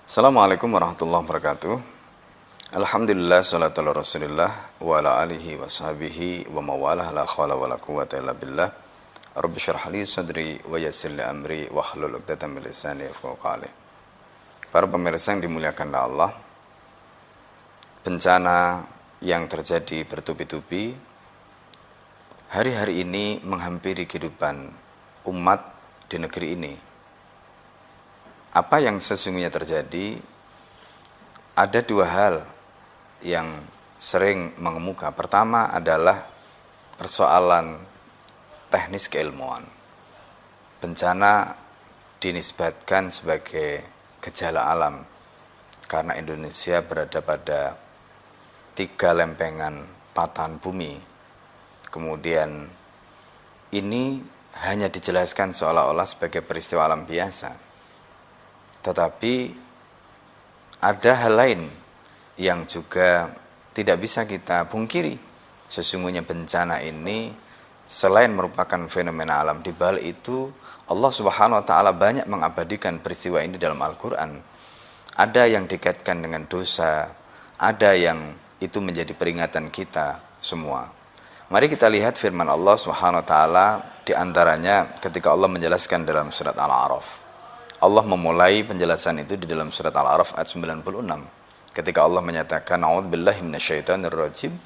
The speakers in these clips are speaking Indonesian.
Assalamualaikum warahmatullahi wabarakatuh. Alhamdulillah salatu ala rasulillah wa ala alihi wa sahbihi wa mawalah la khawla wa la quwata illa billah. Rabbi syrah li sadri wa yassir li amri wa hlul 'uqdatam min lisani yafqahu qawli. Para pemirsa yang dimuliakan Allah, bencana yang terjadi bertubi-tubi hari-hari ini menghampiri kehidupan umat di negeri ini. Apa yang sesungguhnya terjadi? Ada dua hal yang sering mengemuka. Pertama adalah persoalan teknis keilmuan. Bencana dinisbatkan sebagai gejala alam karena Indonesia berada pada 3 lempengan patahan bumi. Kemudian ini hanya dijelaskan seolah-olah sebagai peristiwa alam biasa. Tetapi ada hal lain yang juga tidak bisa kita pungkiri. Sesungguhnya bencana ini selain merupakan fenomena alam, di balik itu Allah Subhanahu wa taala banyak mengabadikan peristiwa ini dalam Al-Qur'an. Ada yang dikaitkan dengan dosa, ada yang itu menjadi peringatan kita semua. Mari kita lihat firman Allah Subhanahu wa taala di antaranya ketika Allah menjelaskan dalam surat Al-A'raf. Allah memulai penjelasan itu di dalam surat Al-A'raf ayat 96. Ketika Allah menyatakan, "A'udzubillahi minasyaitonirrajim.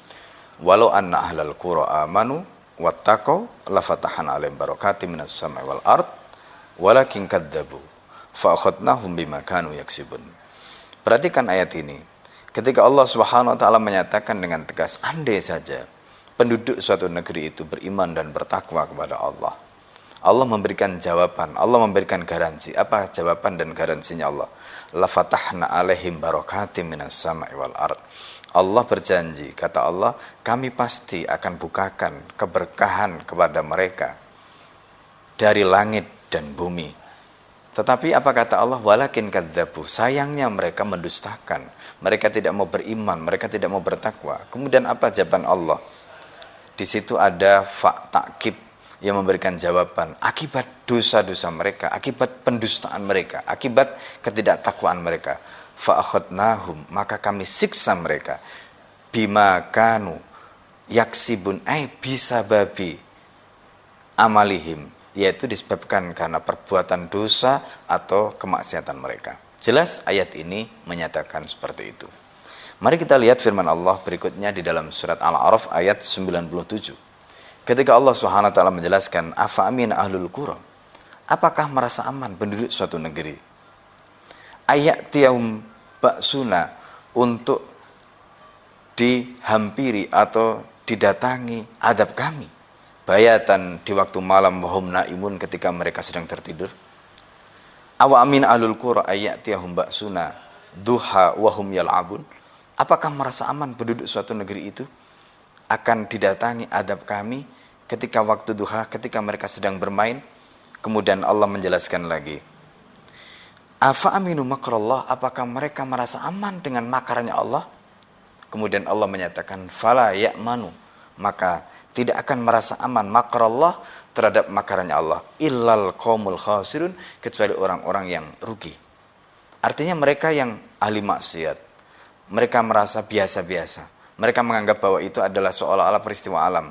Walau anna ahlal qura amanu wattaqau lafatahna 'alaihim barakatim minas sama'i wal ard walakin kadzdzabu fa akhadnahum bima kanu yaksibun." Perhatikan ayat ini. Ketika Allah Subhanahu wa taala menyatakan dengan tegas, andai saja penduduk suatu negeri itu beriman dan bertakwa kepada Allah, Allah memberikan jawaban, Allah memberikan garansi. Apa jawaban dan garansinya Allah? La fatahna alaihim barakatim minas sama'i wal ard. Allah berjanji, kata Allah, kami pasti akan bukakan keberkahan kepada mereka dari langit dan bumi. Tetapi apa kata Allah? Walakin kadzdzabu. Sayangnya mereka mendustakan. Mereka tidak mau beriman, mereka tidak mau bertakwa. Kemudian apa jawaban Allah? Di situ ada fa' ta'kib yang memberikan jawaban akibat dosa-dosa mereka, akibat pendustaan mereka, akibat ketidaktakwaan mereka. Fa'akhadnahum, maka kami siksa mereka. Bima kanu yaksibun, bisa babi amalihim, yaitu disebabkan karena perbuatan dosa atau kemaksiatan mereka. Jelas ayat ini menyatakan seperti itu. Mari kita lihat firman Allah berikutnya di dalam surat Al-A'raf ayat 97. Ketika Allah Subhanahu wa taala menjelaskan, afa amin ahlul qura, apakah merasa aman penduduk suatu negeri? Ayatiyum ba'suna, untuk dihampiri atau didatangi adab kami, bayatan di waktu malam, wahum naimun, ketika mereka sedang tertidur. Awa amin ahlul qura ayatiyahum ba'suna duha wahum yal'abun, apakah merasa aman penduduk suatu negeri itu akan didatangi adab kami ketika waktu duha, ketika mereka sedang bermain? Kemudian Allah menjelaskan lagi, afa aminu makrallah, apakah mereka merasa aman dengan makarannya Allah? Kemudian Allah menyatakan, fala ya'manu, maka tidak akan merasa aman makrallah, terhadap makarannya Allah, illal qaumul khasirun, kecuali orang-orang yang rugi. Artinya mereka yang ahli maksiat, mereka merasa biasa-biasa. Mereka menganggap bahwa itu adalah seolah-olah peristiwa alam.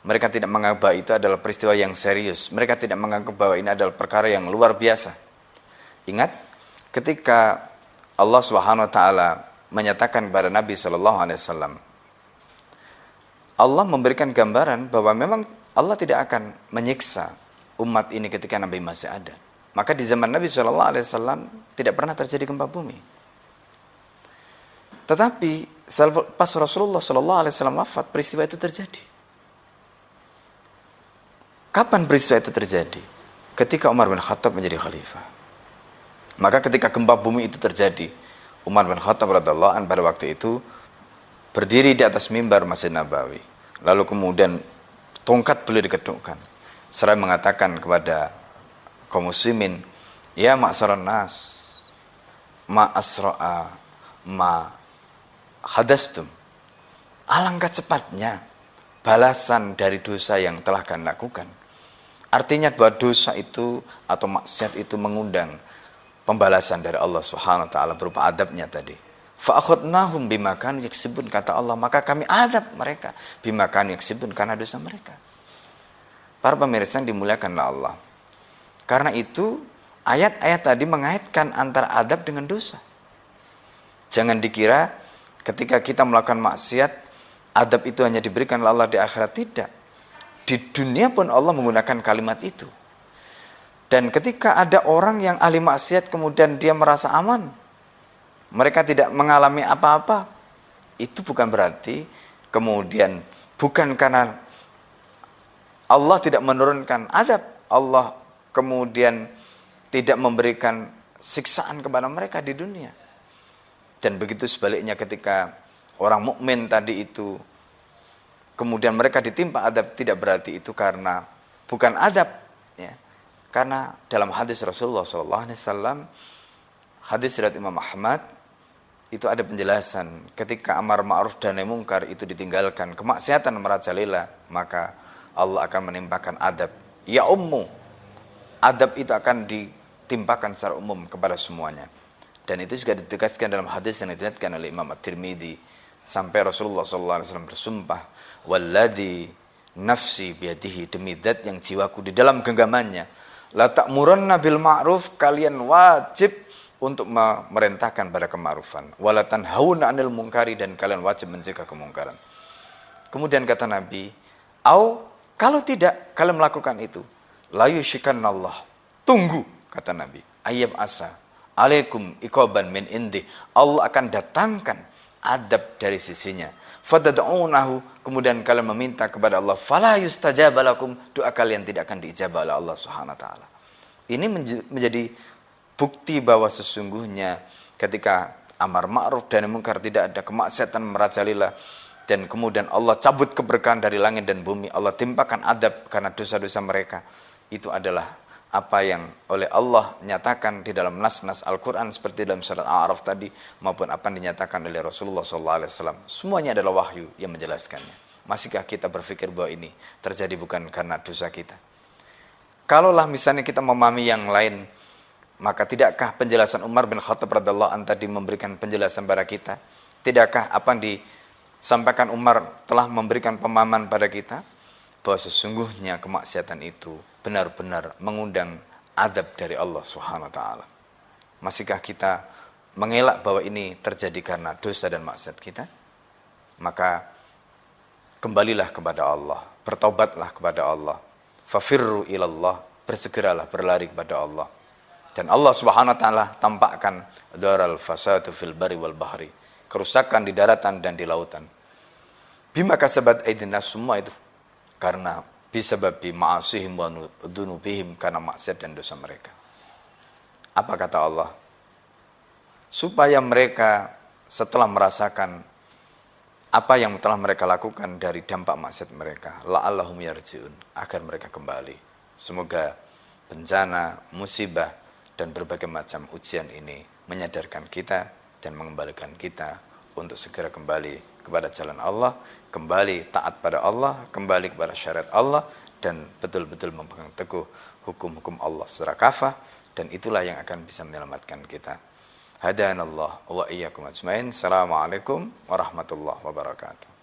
Mereka tidak menganggap bahwa itu adalah peristiwa yang serius. Mereka tidak menganggap bahwa ini adalah perkara yang luar biasa. Ingat, ketika Allah Subhanahu wa taala menyatakan kepada Nabi sallallahu alaihi wasallam, Allah memberikan gambaran bahwa memang Allah tidak akan menyiksa umat ini ketika Nabi masih ada. Maka di zaman Nabi sallallahu alaihi wasallam tidak pernah terjadi gempa bumi. Tetapi pas Rasulullah SAW wafat, peristiwa itu terjadi. Kapan peristiwa itu terjadi? Ketika Umar bin Khattab menjadi khalifah. Maka ketika gempa bumi itu terjadi, Umar bin Khattab radhiyallahu anhu pada waktu itu berdiri di atas mimbar Masjid Nabawi. Lalu kemudian tongkat beliau dikedukkan. Seraya mengatakan kepada kaum muslimin, ya ma'saran nas, ma asra'a ma hadastum, alangkah cepatnya balasan dari dosa yang telah kalian lakukan. Artinya bahwa dosa itu atau maksiat itu mengundang pembalasan dari Allah Subhanahu wa taala berupa adabnya tadi. Fa akhadnahum bima kanu yaksibun, kata Allah, maka kami adab mereka bima kanu yaksibun, karena dosa mereka. Para pemirsa yang dimuliakan Allah. Karena itu ayat-ayat tadi mengaitkan antara adab dengan dosa. Jangan dikira ketika kita melakukan maksiat, adab itu hanya diberikan oleh Allah di akhirat. Tidak. Di dunia pun Allah menggunakan kalimat itu. Dan ketika ada orang yang ahli maksiat kemudian dia merasa aman, mereka tidak mengalami apa-apa, itu bukan berarti kemudian bukan karena Allah tidak menurunkan adab, Allah kemudian tidak memberikan siksaan kepada mereka di dunia. Dan begitu sebaliknya ketika orang mukmin tadi itu kemudian mereka ditimpa adab, tidak berarti itu karena bukan adab, ya. Karena dalam hadis Rasulullah SAW, hadis riwayat Imam Ahmad, itu ada penjelasan ketika amar ma'ruf dan nahi mungkar itu ditinggalkan, kemaksiatan merajalela, maka Allah akan menimpakan adab. Ya ummu, adab itu akan ditimpakan secara umum kepada semuanya. Dan itu juga ditegaskan dalam hadis yang diriwayatkan oleh Imam At-Tirmidzi, sampai Rasulullah SAW bersumpah, walladzi nafsi biyadihi, demi zat yang jiwaku di dalam genggamannya, la ta'murunna bil ma'ruf, kalian wajib untuk memerintahkan pada kema'rufan, wala tanhauna 'anil munkari, dan kalian wajib mencegah kemungkaran. Kemudian kata Nabi, kalau tidak kalian melakukan itu, la yushikannallah, tunggu, kata Nabi, ayyab asa alaikum iqaban min indi, Allah akan datangkan adab dari sisinya. Fadad'unahu, kemudian kalian meminta kepada Allah, fala yustajaba lakum, doa kalian tidak akan diijabah oleh Allah Subhanahu wa taala. Ini menjadi bukti bahwa sesungguhnya ketika amar ma'ruf dan mungkar tidak ada, kemaksiatan merajalela, dan kemudian Allah cabut keberkahan dari langit dan bumi, Allah timpakan adab karena dosa-dosa mereka, itu adalah apa yang oleh Allah nyatakan di dalam nas-nas Al-Quran seperti dalam surat Al-A'raf tadi, maupun apa yang dinyatakan oleh Rasulullah SAW. Semuanya adalah wahyu yang menjelaskannya. Masihkah kita berpikir bahwa ini terjadi bukan karena dosa kita? Kalaulah misalnya kita memahami yang lain, maka tidakkah penjelasan Umar bin Khattab radhiyallahu anhu tadi memberikan penjelasan pada kita? Tidakkah apa yang disampaikan Umar telah memberikan pemahaman pada kita? Bahwa sesungguhnya kemaksiatan itu benar-benar mengundang adab dari Allah Subhanahu wa taala. Masihkah kita mengelak bahwa ini terjadi karena dosa dan maksiat kita? Maka kembalilah kepada Allah, bertaubatlah kepada Allah. Fafirru ilallah, bersegeralah berlari kepada Allah. Dan Allah Subhanahu wa taala tampakkan daral fasadu fil bari wal bahri, kerusakan di daratan dan di lautan. Bima kasabat aydin nas, semua itu karena bisababi ma'asihim wa dzunubihim, karena maksiat dan dosa mereka. Apa kata Allah? Supaya mereka setelah merasakan apa yang telah mereka lakukan dari dampak maksiat mereka, la'allahum yarji'un, agar mereka kembali. Semoga bencana, musibah, dan berbagai macam ujian ini menyadarkan kita dan mengembalikan kita untuk segera kembali kepada jalan Allah, kembali taat pada Allah, kembali kepada syariat Allah, dan betul-betul memegang teguh hukum-hukum Allah secara kafah, dan itulah yang akan bisa menyelamatkan kita. Hadanallah wa iyyakum ajmain. Assalamualaikum warahmatullahi wabarakatuh.